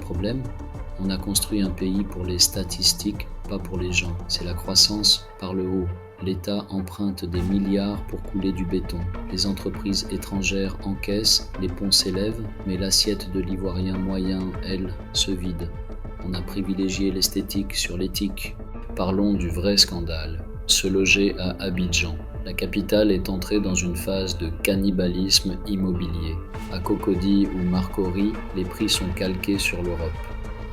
problème? On a construit un pays pour les statistiques, pas pour les gens. C'est la croissance par le haut. L'État emprunte des milliards pour couler du béton. Les entreprises étrangères encaissent, les ponts s'élèvent, mais l'assiette de l'Ivoirien moyen, elle, se vide. On a privilégié l'esthétique sur l'éthique. Parlons du vrai scandale. Se loger à Abidjan. La capitale est entrée dans une phase de cannibalisme immobilier. À Cocody ou Marcory, les prix sont calqués sur l'Europe.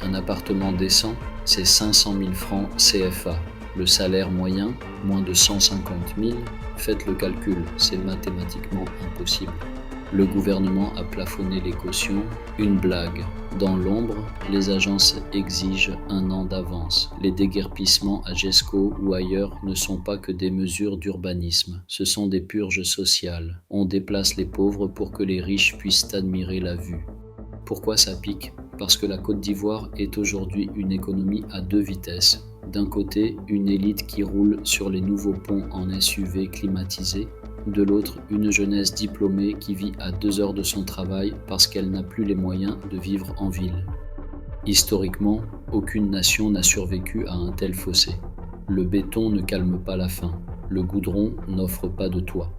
Un appartement décent, c'est 500 000 francs CFA. Le salaire moyen, moins de 150 000. Faites le calcul, c'est mathématiquement impossible. Le gouvernement a plafonné les cautions, une blague. Dans l'ombre, les agences exigent 1 an d'avance. Les déguerpissements à Gesco ou ailleurs ne sont pas que des mesures d'urbanisme, ce sont des purges sociales. On déplace les pauvres pour que les riches puissent admirer la vue. Pourquoi ça pique? Parce que la Côte d'Ivoire est aujourd'hui une économie à 2 vitesses. D'un côté, une élite qui roule sur les nouveaux ponts en SUV climatisés. De l'autre, une jeunesse diplômée qui vit à 2 heures de son travail parce qu'elle n'a plus les moyens de vivre en ville. Historiquement, aucune nation n'a survécu à un tel fossé. Le béton ne calme pas la faim, le goudron n'offre pas de toit.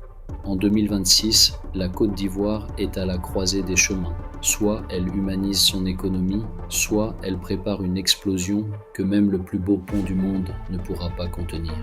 En 2026, la Côte d'Ivoire est à la croisée des chemins. Soit elle humanise son économie, soit elle prépare une explosion que même le plus beau pont du monde ne pourra pas contenir.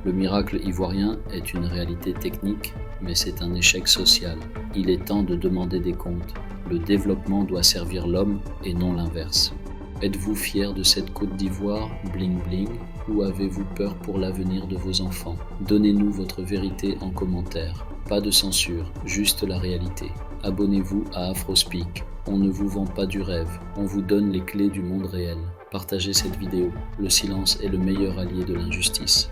Le miracle ivoirien est une réalité technique, mais c'est un échec social. Il est temps de demander des comptes. Le développement doit servir l'homme et non l'inverse. Êtes-vous fier de cette Côte d'Ivoire bling bling ou avez-vous peur pour l'avenir de vos enfants? Donnez-nous votre vérité en commentaire. Pas de censure, juste la réalité. Abonnez-vous à Afrospeak. On ne vous vend pas du rêve, on vous donne les clés du monde réel. Partagez cette vidéo. Le silence est le meilleur allié de l'injustice.